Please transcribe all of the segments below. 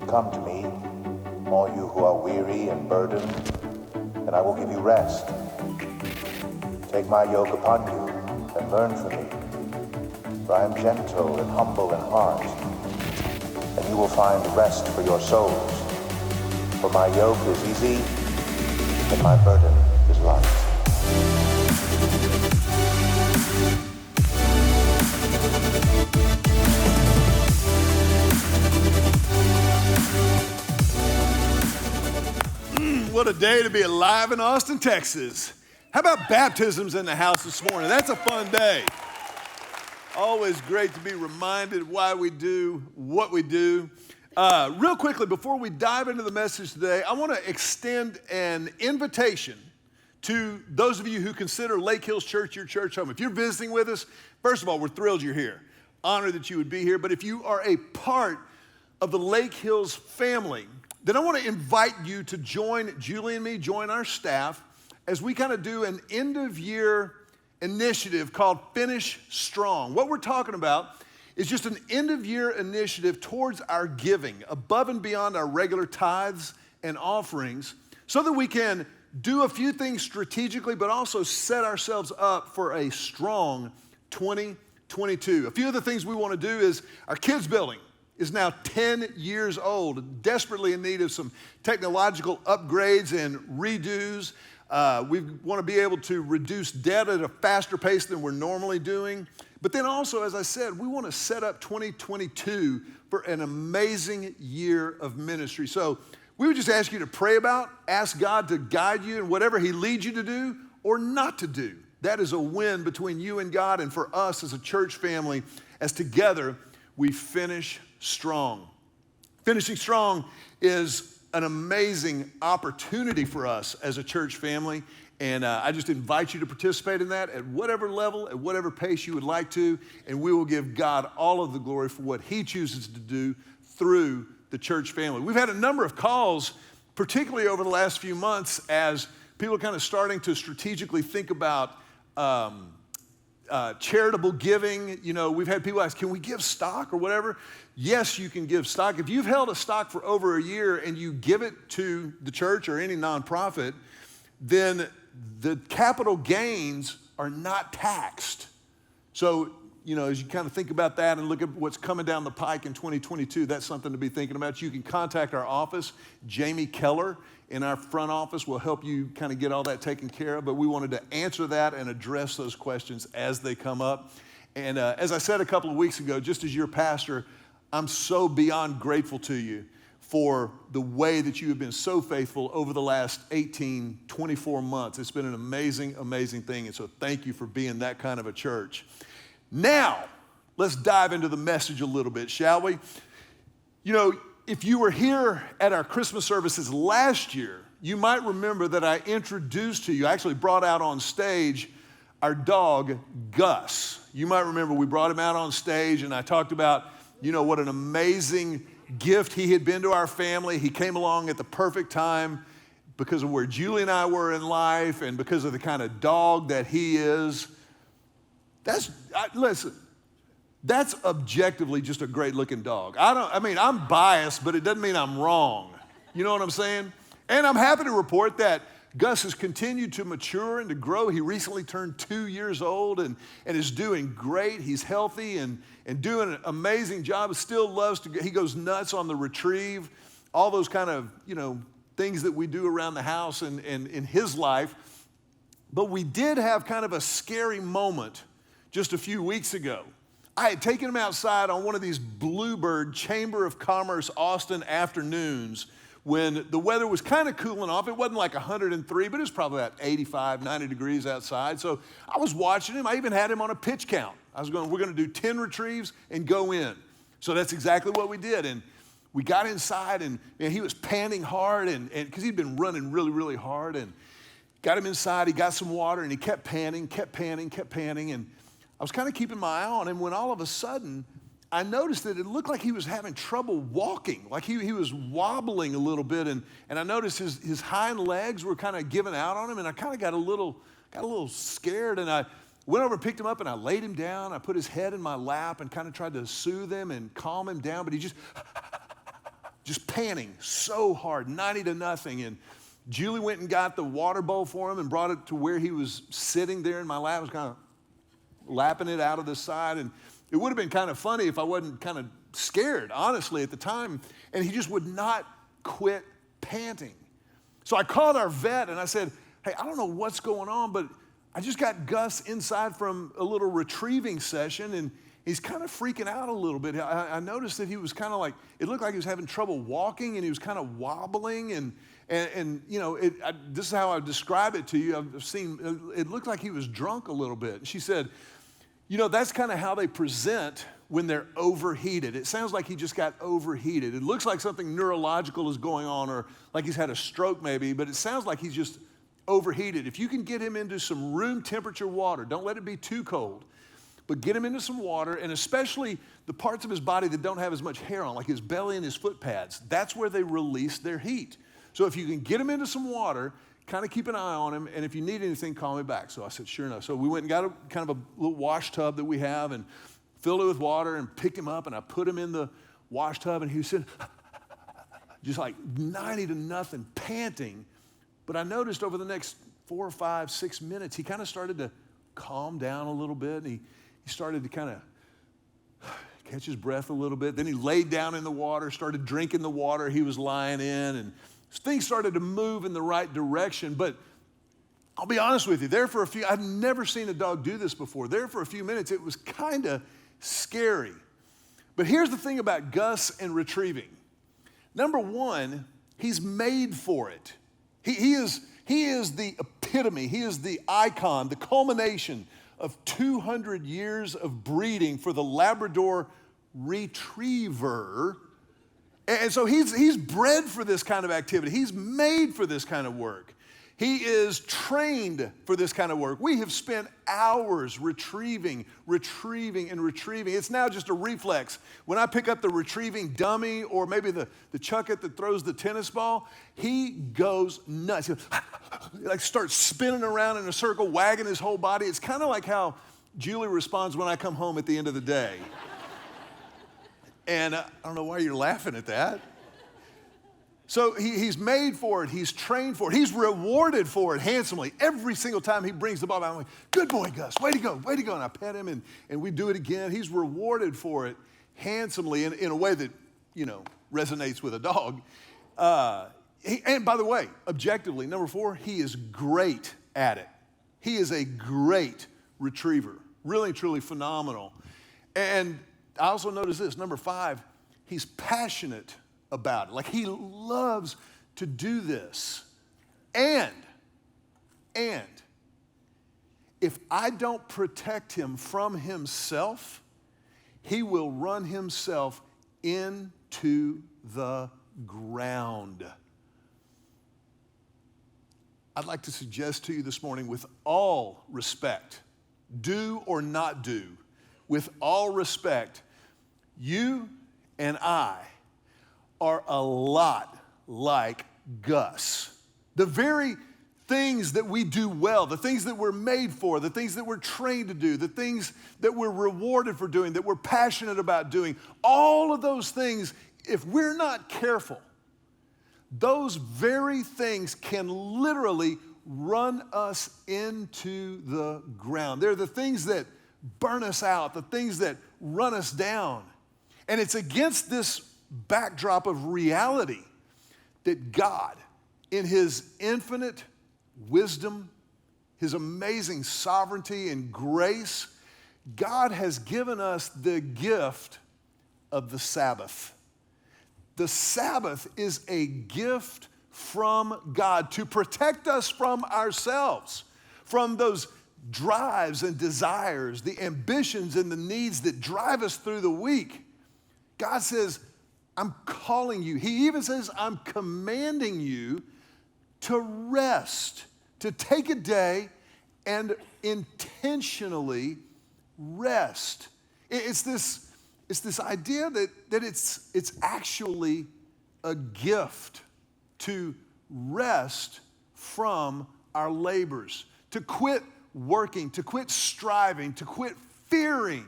Come to me, all you who are weary and burdened, and I will give you rest. Take my yoke upon you and learn from me, for I am gentle and humble in heart, and you will find rest for your souls. For my yoke is easy, and my burden is light. What a day to be alive in Austin, Texas. How about baptisms in the house this morning? That's a fun day. Always great to be reminded why we do what we do. Real quickly, before we dive into the message today, I want to extend an invitation to those of you who consider Lake Hills Church your church home. If you're visiting with us, first of all, we're thrilled you're here. Honored that you would be here. But if you are a part of the Lake Hills family, then I want to invite you to join Julie and me, join our staff, as we kind of do an end-of-year initiative called Finish Strong. What we're talking about is just an end-of-year initiative towards our giving, above and beyond our regular tithes and offerings, so that we can do a few things strategically, but also set ourselves up for a strong 2022. A few of the things we want to do is our kids building is now 10 years old, desperately in need of some technological upgrades and redos. We want to be able to reduce debt at a faster pace than we're normally doing. But then also, as I said, we want to set up 2022 for an amazing year of ministry. So we would just ask you to pray about, ask God to guide you in whatever he leads you to do or not to do. That is a win between you and God and for us as a church family, as together we finish strong. Finishing strong is an amazing opportunity for us as a church family, and I just invite you to participate in that at whatever level, at whatever pace you would like to, and we will give God all of the glory for what he chooses to do through the church family. We've had a number of calls, particularly over the last few months, as people are kind of starting to strategically think about charitable giving. You know, we've had people ask, can we give stock or whatever? Yes, you can give stock. If you've held a stock for over a year and you give it to the church or any nonprofit, then the capital gains are not taxed. So, you know, as you kind of think about that and look at what's coming down the pike in 2022, that's something to be thinking about. You can contact our office. Jamie Keller in our front office will help you kind of get all that taken care of. But we wanted to answer that and address those questions as they come up. And as I said a couple of weeks ago, just as your pastor, I'm so beyond grateful to you for the way that you have been so faithful over the last 18, 24 months. It's been an amazing, amazing thing. And so thank you for being that kind of a church. Now, let's dive into the message a little bit, shall we? You know, if you were here at our Christmas services last year, you might remember that I introduced to you, I actually brought out on stage our dog, Gus. You might remember we brought him out on stage and I talked about, you know, what an amazing gift he had been to our family. He came along at the perfect time because of where Julie and I were in life and because of the kind of dog that he is. Listen, that's objectively just a great looking dog. I'm biased, but it doesn't mean I'm wrong. You know what I'm saying? And I'm happy to report that Gus has continued to mature and to grow. He recently turned 2 years old and is doing great. He's healthy and doing an amazing job. Still loves to, he goes nuts on the retrieve, all those kind of, you know, things that we do around the house and in his life. But we did have kind of a scary moment just a few weeks ago. I had taken him outside on one of these Bluebird Chamber of Commerce Austin afternoons when the weather was kind of cooling off. It wasn't like 103, but it was probably about 85, 90 degrees outside. So I was watching him. I even had him on a pitch count. We're going to do 10 retrieves and go in. So that's exactly what we did. And we got inside and he was panting hard and because he'd been running really, really hard, and got him inside. He got some water and he kept panting. And I was kind of keeping my eye on him when all of a sudden I noticed that it looked like he was having trouble walking, like he was wobbling a little bit, and I noticed his hind legs were kind of giving out on him, and I kind of got a little scared, and I went over and picked him up, and I laid him down. I put his head in my lap and kind of tried to soothe him and calm him down, but he just just panting so hard, 90-0. And Julie went and got the water bowl for him and brought it to where he was sitting there in my lap. I was kind of lapping it out of the side. And it would have been kind of funny if I wasn't kind of scared, honestly, at the time. And he just would not quit panting. So I called our vet and I said, hey, I don't know what's going on, but I just got Gus inside from a little retrieving session, and he's kind of freaking out a little bit. I noticed that he was kind of like, it looked like he was having trouble walking, and he was kind of wobbling, and you know, this is how I describe it to you. I've seen, it looked like he was drunk a little bit. And she said, you know, that's kind of how they present when they're overheated. It sounds like he just got overheated. It looks like something neurological is going on, or like he's had a stroke maybe, but it sounds like he's just overheated. If you can get him into some room temperature water, don't let it be too cold, but get him into some water, and especially the parts of his body that don't have as much hair on, like his belly and his foot pads, that's where they release their heat. So if you can get him into some water, kind of keep an eye on him, and if you need anything, call me back. So I said, sure enough. So we went and got kind of a little wash tub that we have and filled it with water and picked him up, and I put him in the wash tub, and he was sitting just like 90-0, panting. But I noticed over the next 4 or 5, 6 minutes, he kind of started to calm down a little bit, and he started to kind of catch his breath a little bit. Then he laid down in the water, started drinking the water he was lying in, and things started to move in the right direction. But I'll be honest with you, I'd never seen a dog do this before. There for a few minutes, it was kind of scary. But here's the thing about Gus and retrieving. Number one, he's made for it. He is the epitome, he is the icon, the culmination of 200 years of breeding for the Labrador Retriever. And so he's bred for this kind of activity. He's made for this kind of work. He is trained for this kind of work. We have spent hours retrieving. It's now just a reflex. When I pick up the retrieving dummy or maybe the chucket that throws the tennis ball, he goes nuts. He like starts spinning around in a circle, wagging his whole body. It's kind of like how Julie responds when I come home at the end of the day. And I don't know why you're laughing at that. So he's made for it, he's trained for it, he's rewarded for it handsomely. Every single time he brings the ball back, I'm like, good boy, Gus, way to go. And I pet him and we do it again. He's rewarded for it handsomely in a way that, you know, resonates with a dog. And by the way, objectively, number 4, he is great at it. He is a great retriever, really, truly phenomenal. And I also notice this, number 5, he's passionate about it. Like he loves to do this. And if I don't protect him from himself, he will run himself into the ground. I'd like to suggest to you this morning, with all respect, do or not do, with all respect, you and I are a lot like Gus. The very things that we do well, the things that we're made for, the things that we're trained to do, the things that we're rewarded for doing, that we're passionate about doing, all of those things, if we're not careful, those very things can literally run us into the ground. They're the things that burn us out, the things that run us down. And it's against this backdrop of reality that God, in his infinite wisdom, his amazing sovereignty and grace, God has given us the gift of the Sabbath. The Sabbath is a gift from God to protect us from ourselves, from those drives and desires, the ambitions and the needs that drive us through the week. God says, I'm calling you. He even says, I'm commanding you to rest, to take a day and intentionally rest. It's this idea that it's actually a gift to rest from our labors, to quit working, to quit striving, to quit fearing,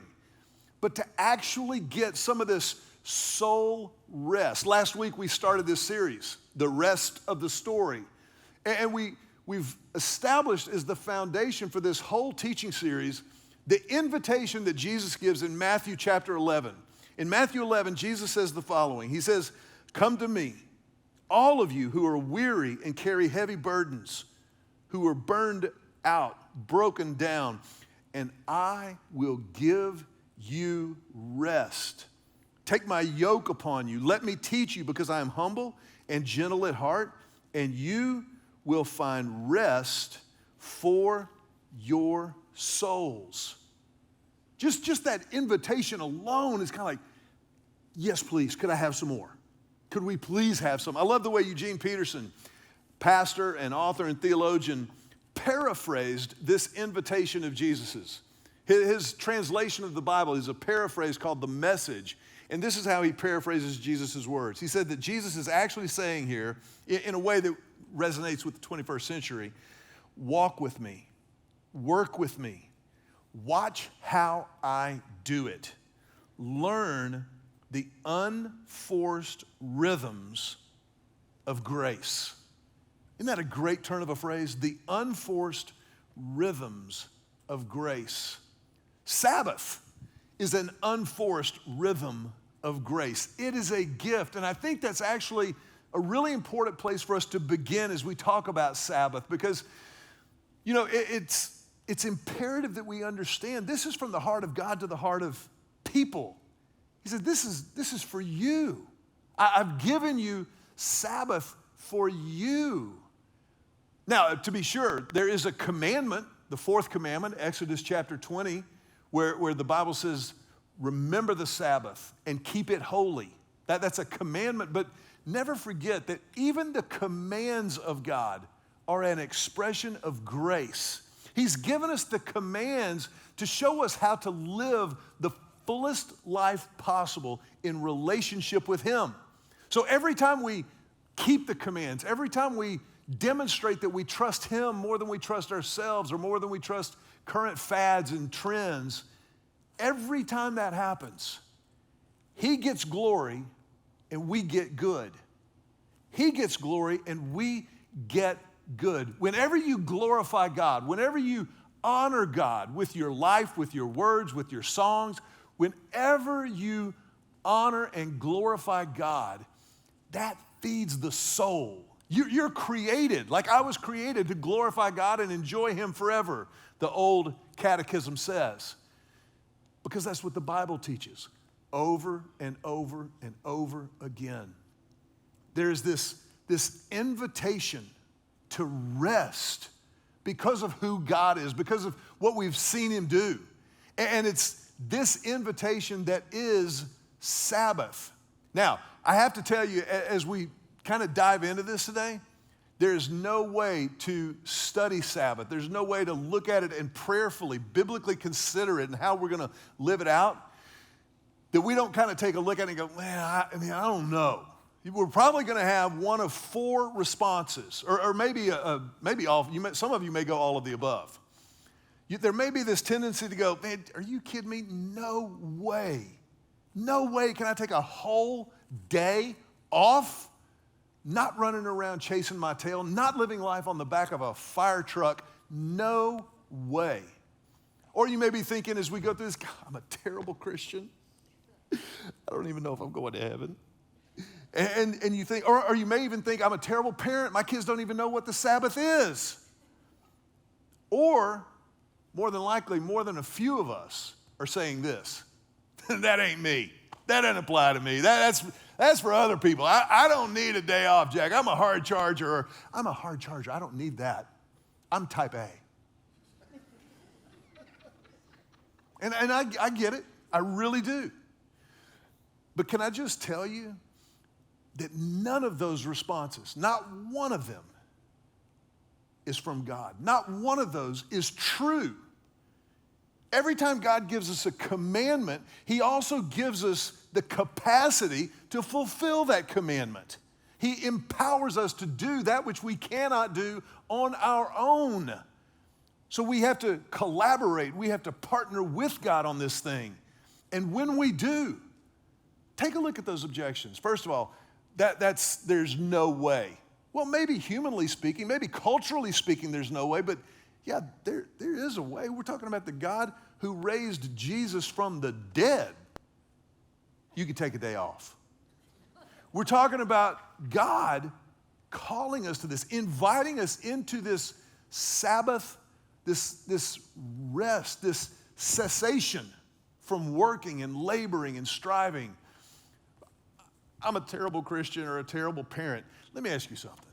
but to actually get some of this soul rest. Last week we started this series, The Rest of the Story. And we've established as the foundation for this whole teaching series the invitation that Jesus gives in Matthew chapter 11. In Matthew 11, Jesus says the following. He says, "Come to me, all of you who are weary and carry heavy burdens, who are burned out, broken down, and I will give you rest. Take my yoke upon you. Let me teach you, because I am humble and gentle at heart, and you will find rest for your souls." Just that invitation alone is kind of like, yes, please, could I have some more? Could we please have some? I love the way Eugene Peterson, pastor and author and theologian, paraphrased this invitation of Jesus's. His translation of the Bible is a paraphrase called The Message, and this is how he paraphrases Jesus' words. He said that Jesus is actually saying here, in a way that resonates with the 21st century, walk with me, work with me, watch how I do it. Learn the unforced rhythms of grace. Isn't that a great turn of a phrase? The unforced rhythms of grace. Sabbath is an unforced rhythm of grace. It is a gift, and I think that's actually a really important place for us to begin as we talk about Sabbath, because, you know, it's imperative that we understand this is from the heart of God to the heart of people. He said, this is for you. I've given you Sabbath for you. Now, to be sure, there is a commandment, the fourth commandment, Exodus chapter 20, where the Bible says, remember the Sabbath and keep it holy. That's a commandment, but never forget that even the commands of God are an expression of grace. He's given us the commands to show us how to live the fullest life possible in relationship with Him. So every time we keep the commands, every time we demonstrate that we trust Him more than we trust ourselves or more than we trust current fads and trends, every time that happens, He gets glory and we get good. He gets glory and we get good. Whenever you glorify God, whenever you honor God with your life, with your words, with your songs, whenever you honor and glorify God, that feeds the soul. You're created, like I was created, to glorify God and enjoy Him forever, the old catechism says. Because that's what the Bible teaches over and over and over again. There's this invitation to rest because of who God is, because of what we've seen Him do. And it's this invitation that is Sabbath. Now, I have to tell you, as we kind of dive into this today, there is no way to study Sabbath. There's no way to look at it and prayerfully, biblically consider it and how we're going to live it out, that we don't kind of take a look at it and go, man, I don't know. We're probably going to have one of four responses, or maybe all. Some of you may go all of the above. There may be this tendency to go, man, are you kidding me? No way. No way can I take a whole day off, not running around chasing my tail, not living life on the back of a fire truck. No way. Or you may be thinking as we go through this, God, I'm a terrible Christian. I don't even know if I'm going to heaven. And you think, or you may even think, I'm a terrible parent. My kids don't even know what the Sabbath is. Or, more than likely, more than a few of us are saying this. That ain't me. That doesn't apply to me. That's for other people. I don't need a day off, Jack. I'm a hard charger. Or, I'm a hard charger. I don't need that. I'm type A. And I get it. I really do. But can I just tell you that none of those responses, not one of them, is from God. Not one of those is true. Every time God gives us a commandment, He also gives us the capacity to fulfill that commandment. He empowers us to do that which we cannot do on our own. So we have to collaborate. We have to partner with God on this thing. And when we do, take a look at those objections. First of all, there's no way. Well, maybe humanly speaking, maybe culturally speaking, there's no way, but yeah, there is a way. We're talking about the God who raised Jesus from the dead. You can take a day off. We're talking about God calling us to this, inviting us into this Sabbath, this rest, this cessation from working and laboring and striving. I'm a terrible Christian or a terrible parent. Let me ask you something.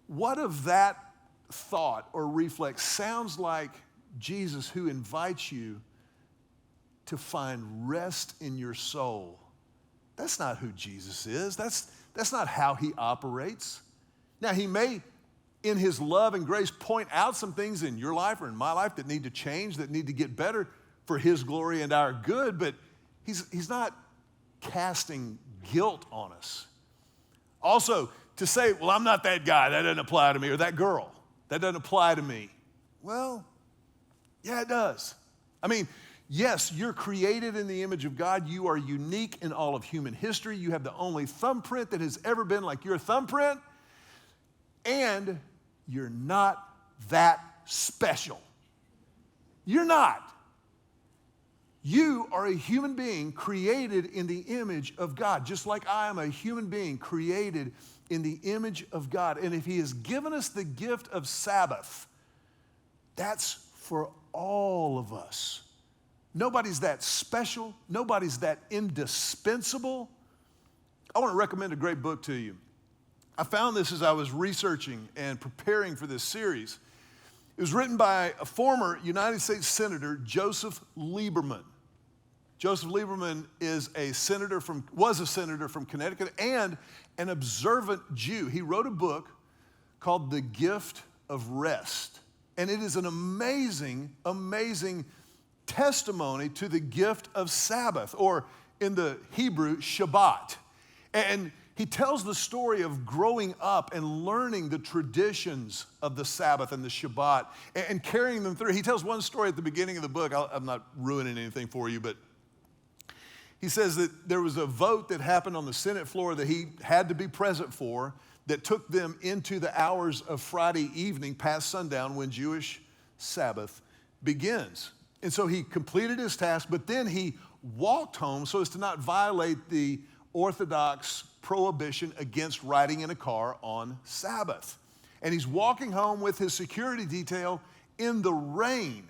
What if that thought or reflex sounds like Jesus, who invites you to find rest in your soul? That's not who Jesus is. That's not how he operates. Now, he may, in his love and grace, point out some things in your life or in my life that need to change, that need to get better for his glory and our good, but he's not casting guilt on us. Also, to say, well, I'm not that guy, that doesn't apply to me, or that girl, that doesn't apply to me. Well, yeah, it does. I mean, yes, you're created in the image of God. You are unique in all of human history. You have the only thumbprint that has ever been like your thumbprint. And you're not that special. You're not. You are a human being created in the image of God, just like I am a human being created in the image of God. And if he has given us the gift of Sabbath, that's for all of us. Nobody's that special. Nobody's that indispensable. I want to recommend a great book to you. I found this as I was researching and preparing for this series. It was written by a former United States Senator, Joseph Lieberman. Joseph Lieberman was a senator from Connecticut and an observant Jew. He wrote a book called The Gift of Rest. And it is an amazing, amazing testimony to the gift of Sabbath, or in the Hebrew, Shabbat. And he tells the story of growing up and learning the traditions of the Sabbath and the Shabbat and carrying them through. He tells one story at the beginning of the book. I'm not ruining anything for you, but he says that there was a vote that happened on the Senate floor that he had to be present for that took them into the hours of Friday evening past sundown when Jewish Sabbath begins. And so he completed his task, but then he walked home so as to not violate the Orthodox prohibition against riding in a car on Sabbath. And he's walking home with his security detail in the rain.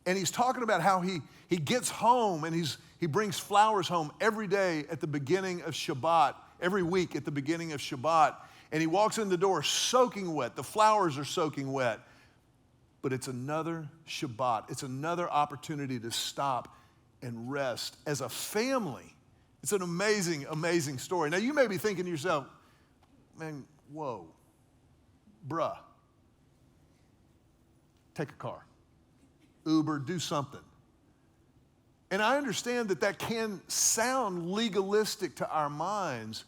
And he's talking about how he gets home and he brings flowers home every day at the beginning of Shabbat, every week at the beginning of Shabbat. And he walks in the door soaking wet. The flowers are soaking wet. But it's another Shabbat. It's another opportunity to stop and rest as a family. It's an amazing, amazing story. Now, you may be thinking to yourself, man, whoa, bruh, take a car, Uber, do something. And I understand that can sound legalistic to our minds,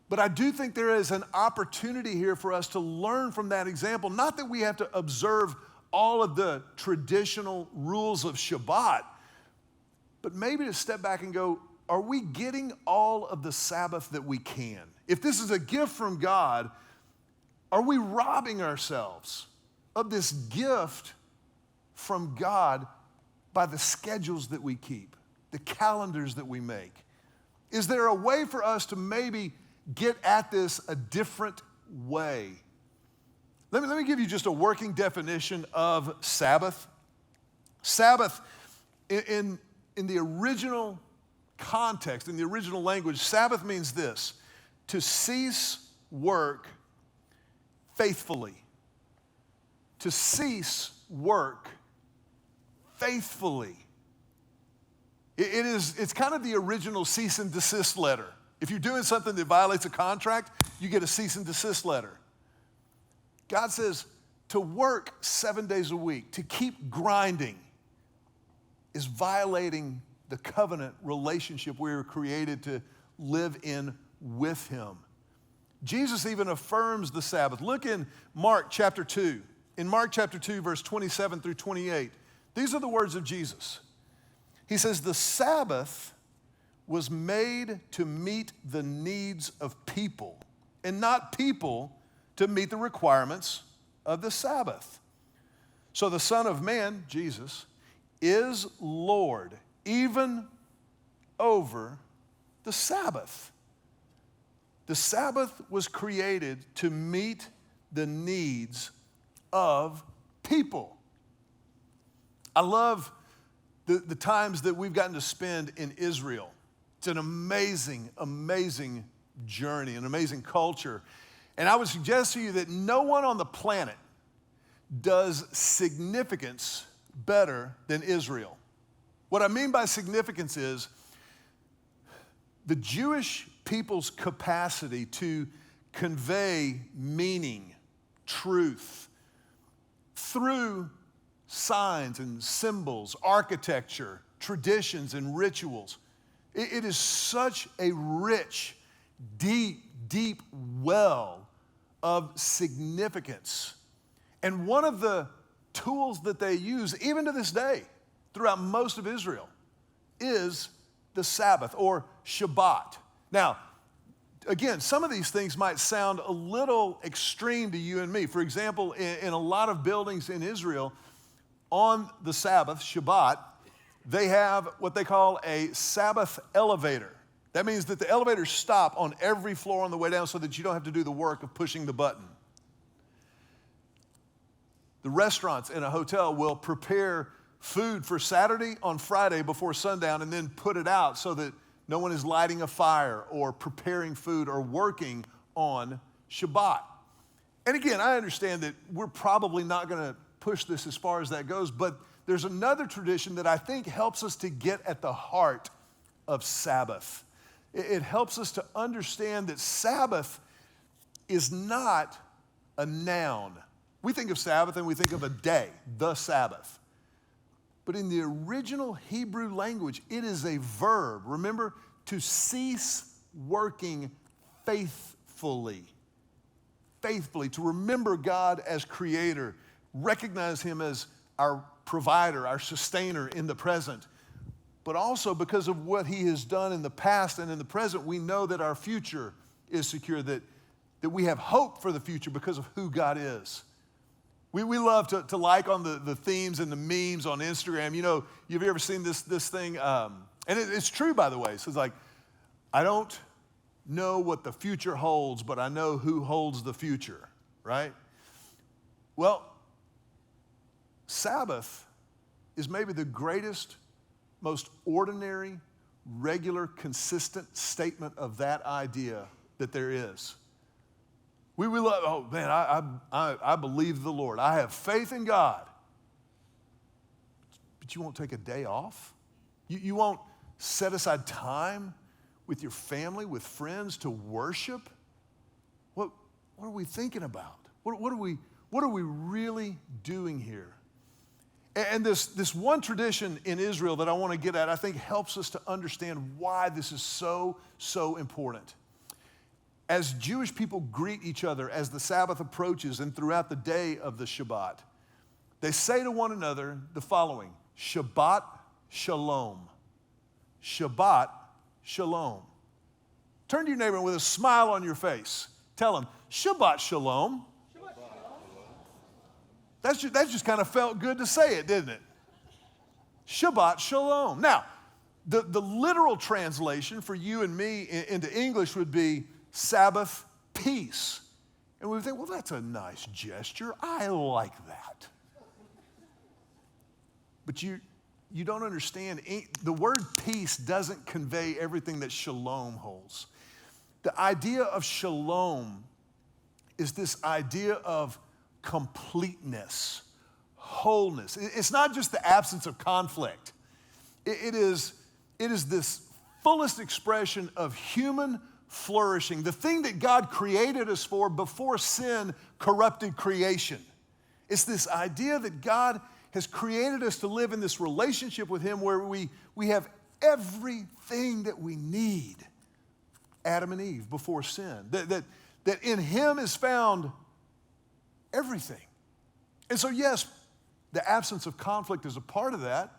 but I do think there is an opportunity here for us to learn from that example. Not that we have to observe all of the traditional rules of Shabbat, but maybe to step back and go, are we getting all of the Sabbath that we can? If this is a gift from God, are we robbing ourselves of this gift from God by the schedules that we keep, the calendars that we make? Is there a way for us to maybe get at this a different way? Let me give you just a working definition of Sabbath. Sabbath, in the original context, in the original language, Sabbath means this: to cease work faithfully. To cease work faithfully. It's kind of the original cease and desist letter. If you're doing something that violates a contract, you get a cease and desist letter. God says to work 7 days a week, to keep grinding, is violating the covenant relationship we were created to live in with him. Jesus even affirms the Sabbath. Look in Mark chapter 2. In Mark chapter 2, verse 27 through 28, these are the words of Jesus. He says, the Sabbath was made to meet the needs of people and not people to meet the requirements of the Sabbath. So the Son of Man, Jesus, is Lord even over the Sabbath. The Sabbath was created to meet the needs of people. I love the times that we've gotten to spend in Israel. It's an amazing, amazing journey, an amazing culture. And I would suggest to you that no one on the planet does significance better than Israel. What I mean by significance is the Jewish people's capacity to convey meaning, truth, through signs and symbols, architecture, traditions, and rituals. It is such a rich, deep, deep well of significance. And one of the tools that they use, even to this day, throughout most of Israel, is the Sabbath or Shabbat. Now, again, some of these things might sound a little extreme to you and me. For example, in a lot of buildings in Israel, on the Sabbath, Shabbat, they have what they call a Sabbath elevator. That means that the elevators stop on every floor on the way down so that you don't have to do the work of pushing the button. The restaurants in a hotel will prepare food for Saturday on Friday before sundown and then put it out so that no one is lighting a fire or preparing food or working on Shabbat. And again, I understand that we're probably not going to push this as far as that goes, but there's another tradition that I think helps us to get at the heart of Sabbath. It helps us to understand that Sabbath is not a noun. We think of Sabbath and we think of a day, the Sabbath. But in the original Hebrew language, it is a verb. Remember, to cease working faithfully. Faithfully, to remember God as creator, recognize him as our provider, our sustainer in the present. But also because of what he has done in the past and in the present, we know that our future is secure, that we have hope for the future because of who God is. We love to like on the themes and the memes on Instagram. You know, you've ever seen this thing? And it's true, by the way. So it's like, I don't know what the future holds, but I know who holds the future, right? Well, Sabbath is maybe the greatest, most ordinary, regular, consistent statement of that idea that there is. We love, oh man, I believe the Lord. I have faith in God. But you won't take a day off? You won't set aside time with your family, with friends to worship? What are we thinking about? What are we really doing here? And this one tradition in Israel that I want to get at, I think helps us to understand why this is so important. As Jewish people greet each other as the Sabbath approaches and throughout the day of the Shabbat, they say to one another the following: Shabbat Shalom. Shabbat Shalom. Turn to your neighbor with a smile on your face. Tell him, Shabbat Shalom. That just kind of felt good to say it, didn't it? Shabbat Shalom. Now, the literal translation for you and me into English would be Sabbath peace. And we would think, well, that's a nice gesture. I like that. But you don't understand. The word peace doesn't convey everything that shalom holds. The idea of shalom is this idea of completeness, wholeness. It's not just the absence of conflict. It is this fullest expression of human flourishing, the thing that God created us for before sin corrupted creation. It's this idea that God has created us to live in this relationship with him where we have everything that we need. Adam and Eve before sin. That in him is found everything. And so yes, the absence of conflict is a part of that,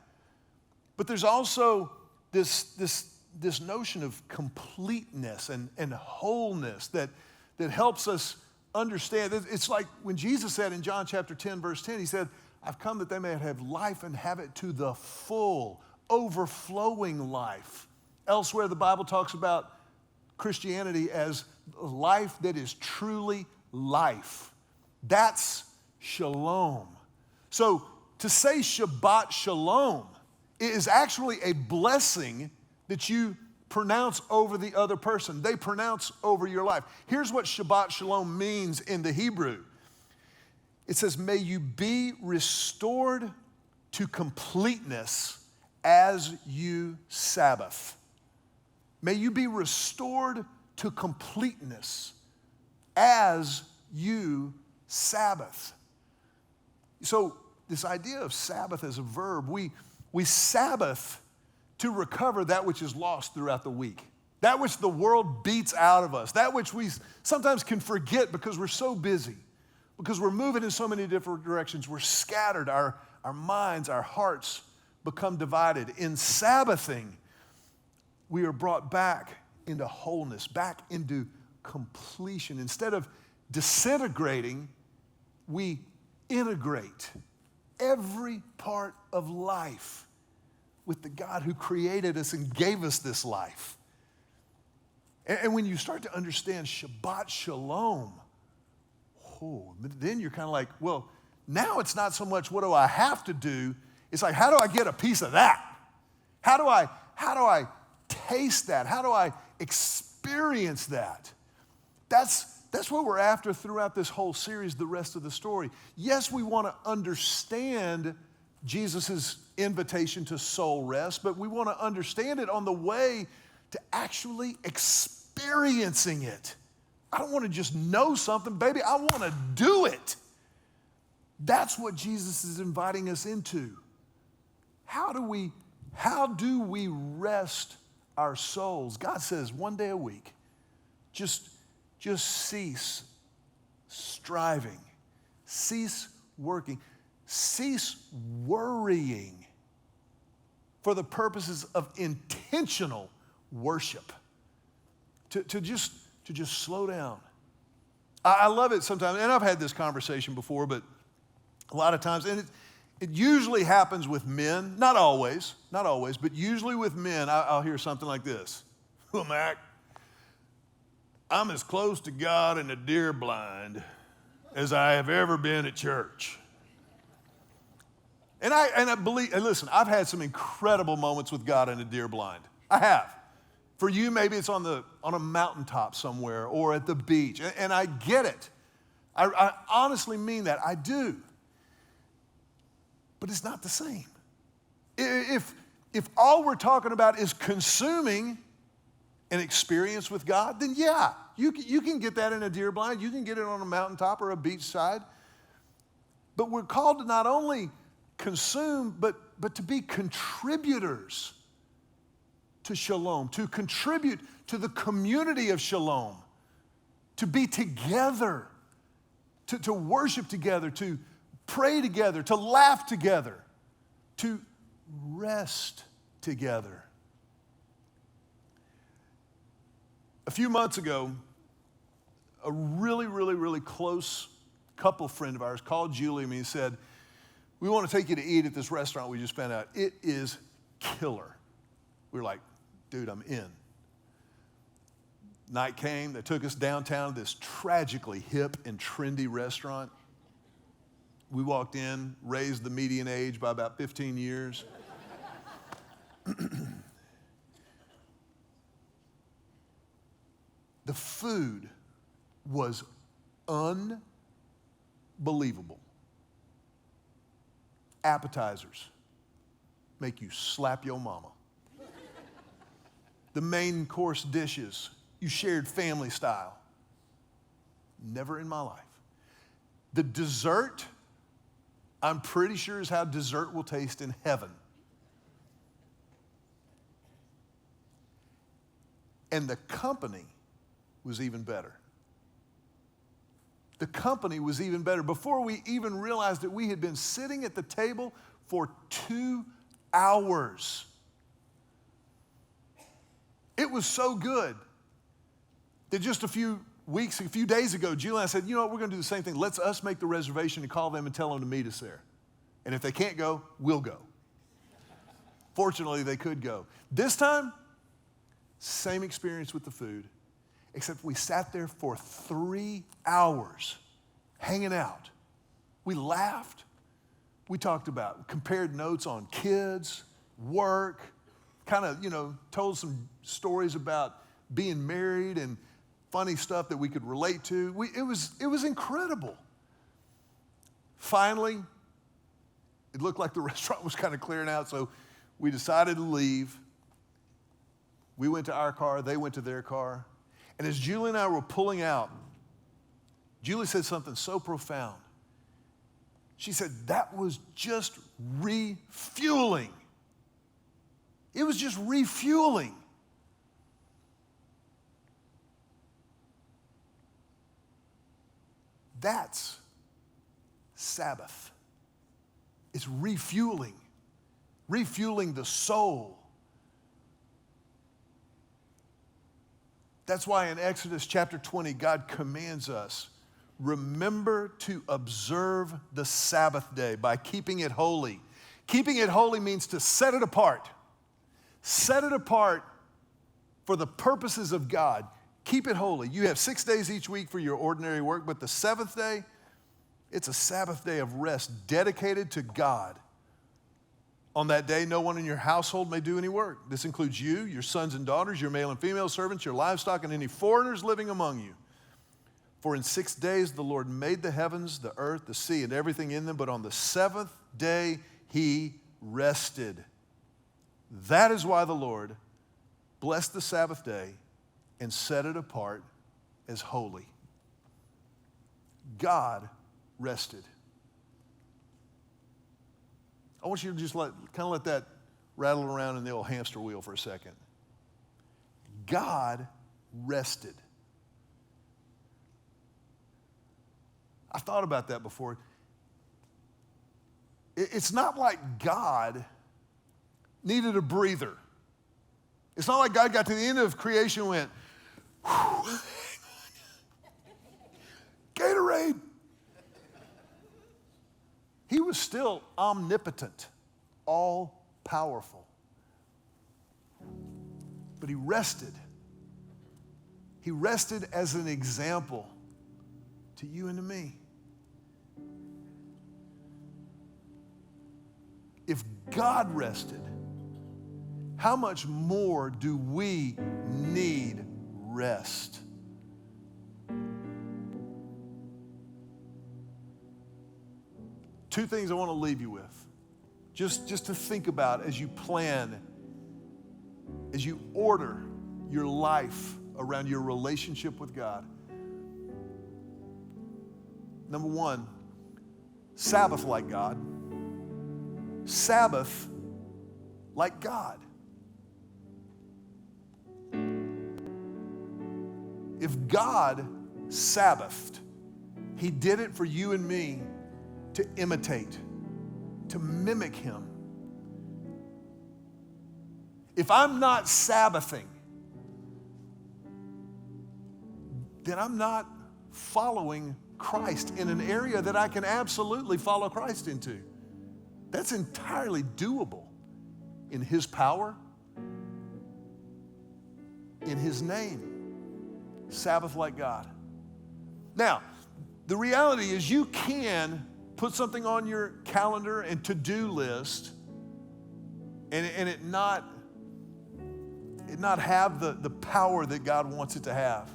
but there's also this this notion of completeness and wholeness that helps us understand. It's like when Jesus said in John chapter 10, verse 10, he said, I've come that they may have life and have it to the full, overflowing life. Elsewhere, the Bible talks about Christianity as life that is truly life. That's shalom. So to say Shabbat Shalom is actually a blessing that you pronounce over the other person. They pronounce over your life. Here's what Shabbat Shalom means in the Hebrew. It says, may you be restored to completeness as you Sabbath. May you be restored to completeness as you Sabbath. So this idea of Sabbath as a verb, we Sabbath to recover that which is lost throughout the week, that which the world beats out of us, that which we sometimes can forget because we're so busy, because we're moving in so many different directions. We're scattered. Our minds, our hearts become divided. In Sabbathing, we are brought back into wholeness, back into completion. Instead of disintegrating, we integrate every part of life with the God who created us and gave us this life. And when you start to understand Shabbat Shalom, then you're kind of like, well, now it's not so much what do I have to do, it's like, how do I get a piece of that? How do I taste that? How do I experience that? That's what we're after throughout this whole series, the rest of the story. Yes, we want to understand Jesus' invitation to soul rest, but we want to understand it on the way to actually experiencing it. I don't want to just know something, baby. I want to do it. That's what Jesus is inviting us into. How do we rest our souls? God says one day a week, just cease striving, cease working, cease worrying for the purposes of intentional worship. To just slow down. I love it sometimes, and I've had this conversation before, but a lot of times, and it usually happens with men, not always, but usually with men, I'll hear something like this. Well, Mac, I'm as close to God in a deer blind as I have ever been at church. And I believe, and listen, I've had some incredible moments with God in a deer blind. I have. For you, maybe it's on a mountaintop somewhere or at the beach, and I get it. I honestly mean that. I do. But it's not the same. If all we're talking about is consuming an experience with God, then yeah, you can get that in a deer blind. You can get it on a mountaintop or a beachside. But we're called to not only consume, but to be contributors to shalom, to contribute to the community of shalom, to be together, to worship together, to pray together, to laugh together, to rest together. A few months ago, a really, really, really close couple friend of ours called Julie and me and said, we want to take you to eat at this restaurant we just found out. It is killer. We were like, dude, I'm in. Night came, they took us downtown to this tragically hip and trendy restaurant. We walked in, raised the median age by about 15 years. The food was unbelievable. Appetizers make you slap your mama. The main course dishes, you shared family style. Never in my life. The dessert, I'm pretty sure is how dessert will taste in heaven. And the company was even better. The company was even better. Before we even realized that we had been sitting at the table for 2 hours. It was so good that just a few days ago, Julie and I said, you know what, we're going to do the same thing. Let's us make the reservation and call them and tell them to meet us there. And if they can't go, we'll go. Fortunately, they could go. This time, same experience with the food, except we sat there for 3 hours hanging out. We laughed. We talked about, compared notes on kids, work, kind of, told some stories about being married and funny stuff that we could relate to. It was incredible. Finally, it looked like the restaurant was kind of clearing out, so we decided to leave. We went to our car, they went to their car. And as Julie and I were pulling out, Julie said something so profound. She said, that was just refueling. It was just refueling. That's Sabbath. It's refueling the soul. That's why in Exodus chapter 20, God commands us, remember to observe the Sabbath day by keeping it holy. Keeping it holy means to set it apart. Set it apart for the purposes of God. Keep it holy. You have 6 days each week for your ordinary work, but the seventh day, it's a Sabbath day of rest dedicated to God. On that day, no one in your household may do any work. This includes you, your sons and daughters, your male and female servants, your livestock, and any foreigners living among you. For in 6 days the Lord made the heavens, the earth, the sea, and everything in them, but on the seventh day he rested. That is why the Lord blessed the Sabbath day and set it apart as holy. God rested. I want you to just let that rattle around in the old hamster wheel for a second. God rested. I thought about that before. It's not like God needed a breather. It's not like God got to the end of creation and went, Gatorade. He was still omnipotent, all-powerful. But he rested. He rested as an example to you and to me. If God rested, how much more do we need rest? Two things I want to leave you with, just to think about as you plan, as you order your life around your relationship with God. Number one, Sabbath like God. Sabbath like God. If God Sabbathed, he did it for you and me to imitate, to mimic him. If I'm not Sabbathing, then I'm not following Christ in an area that I can absolutely follow Christ into. That's entirely doable in his power, in his name. Sabbath like God. Now, the reality is you can put something on your calendar and to-do list and it not have the power that God wants it to have.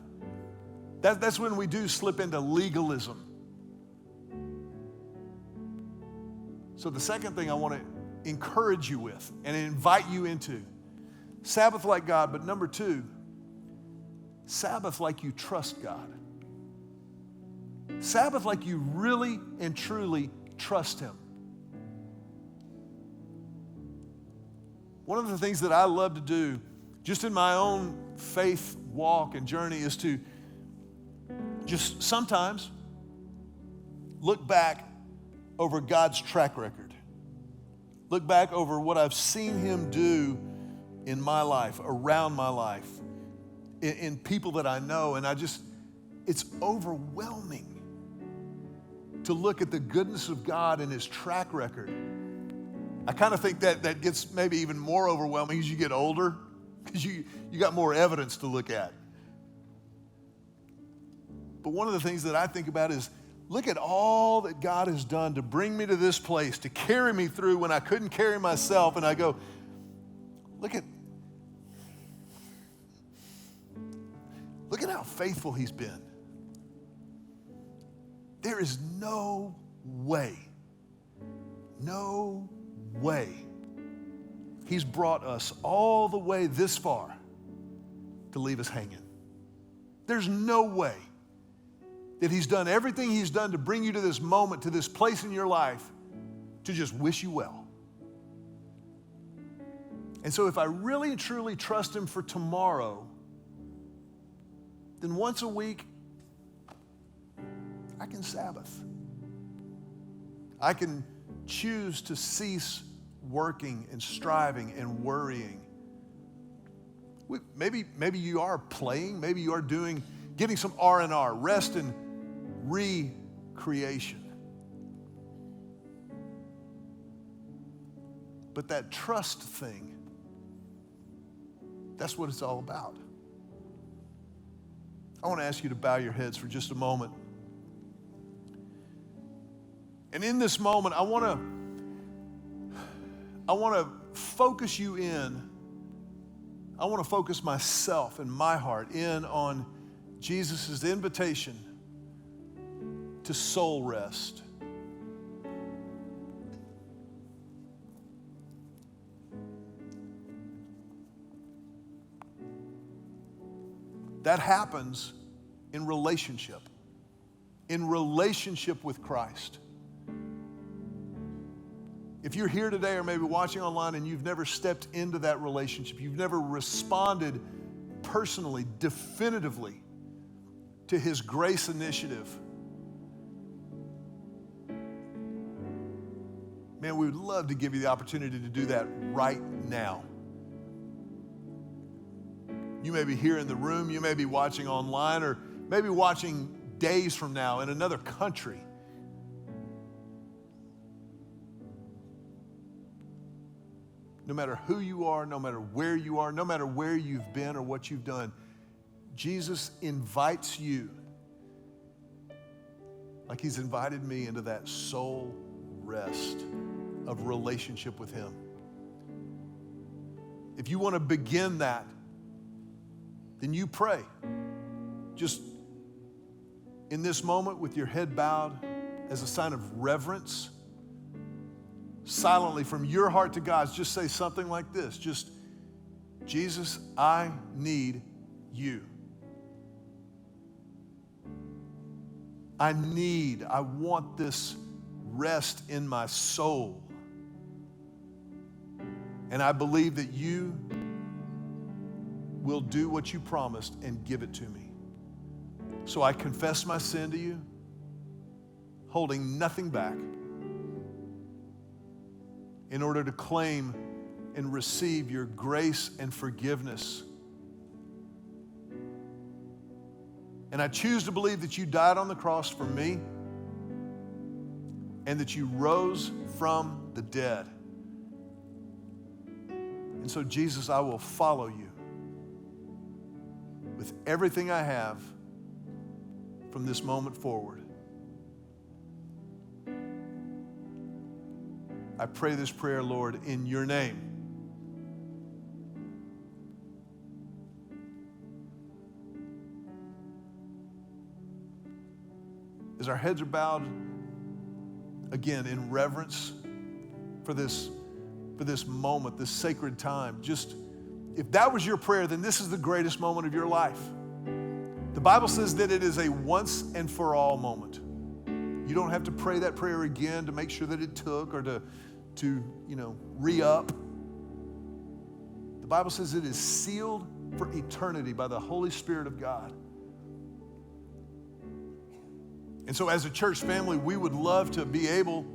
That's when we do slip into legalism. So the second thing I want to encourage you with and invite you into, Sabbath like God, but number two, Sabbath like you trust God. Sabbath like you really and truly trust him. One of the things that I love to do, just in my own faith walk and journey, is to just sometimes look back over God's track record. Look back over what I've seen him do in my life, around my life, in people that I know, and it's overwhelming to look at the goodness of God and his track record. I kind of think that gets maybe even more overwhelming as you get older, because you got more evidence to look at. But one of the things that I think about is, look at all that God has done to bring me to this place, to carry me through when I couldn't carry myself. And I go, look at how faithful he's been. There is no way he's brought us all the way this far to leave us hanging. There's no way that he's done everything he's done to bring you to this moment, to this place in your life, to just wish you well. And so if I really and truly trust him for tomorrow, then once a week, I can Sabbath. I can choose to cease working and striving and worrying. Maybe you are playing, maybe you are getting some R&R, rest and recreation. But that trust thing, that's what it's all about. I want to ask you to bow your heads for just a moment. And in this moment, I want to focus you in. I want to focus myself and my heart in on Jesus' invitation to soul rest. That happens in relationship with Christ. If you're here today or maybe watching online and you've never stepped into that relationship, you've never responded personally, definitively to his grace initiative, man, we would love to give you the opportunity to do that right now. You may be here in the room, you may be watching online, or maybe watching days from now in another country. No matter who you are, no matter where you are, no matter where you've been or what you've done, Jesus invites you, like he's invited me, into that soul rest of relationship with him. If you want to begin that, then you pray. Just in this moment with your head bowed as a sign of reverence, silently from your heart to God's, just say something like this. Just, Jesus, I need you. I want this rest in my soul. And I believe that you will do what you promised and give it to me. So I confess my sin to you, holding nothing back, in order to claim and receive your grace and forgiveness. And I choose to believe that you died on the cross for me and that you rose from the dead. And so, Jesus, I will follow you with everything I have from this moment forward. I pray this prayer, Lord, in your name. As our heads are bowed, again, in reverence for this moment, this sacred time, just, if that was your prayer, then this is the greatest moment of your life. The Bible says that it is a once and for all moment. You don't have to pray that prayer again to make sure that it took, or to re-up. The Bible says it is sealed for eternity by the Holy Spirit of God. And so as a church family, we would love to be able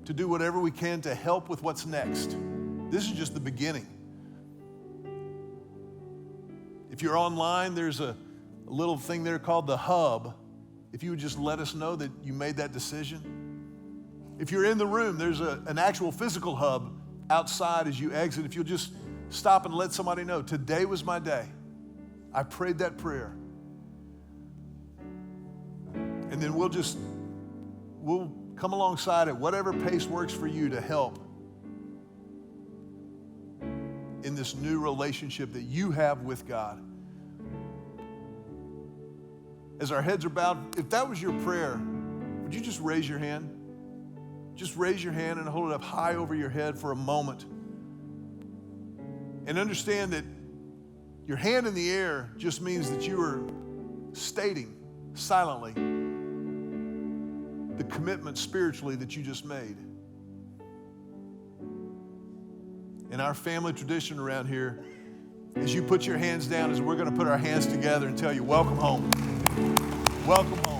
to do whatever we can to help with what's next. This is just the beginning. If you're online, there's a little thing there called the hub. If you would just let us know that you made that decision. If you're in the room, there's an actual physical hub outside as you exit. If you'll just stop and let somebody know, today was my day. I prayed that prayer. And then we'll come alongside at whatever pace works for you to help in this new relationship that you have with God. As our heads are bowed, if that was your prayer, would you just raise your hand? Just raise your hand and hold it up high over your head for a moment. And understand that your hand in the air just means that you are stating silently the commitment spiritually that you just made. In our family tradition around here, as you put your hands down, as we're going to put our hands together and tell you, welcome home. Welcome home.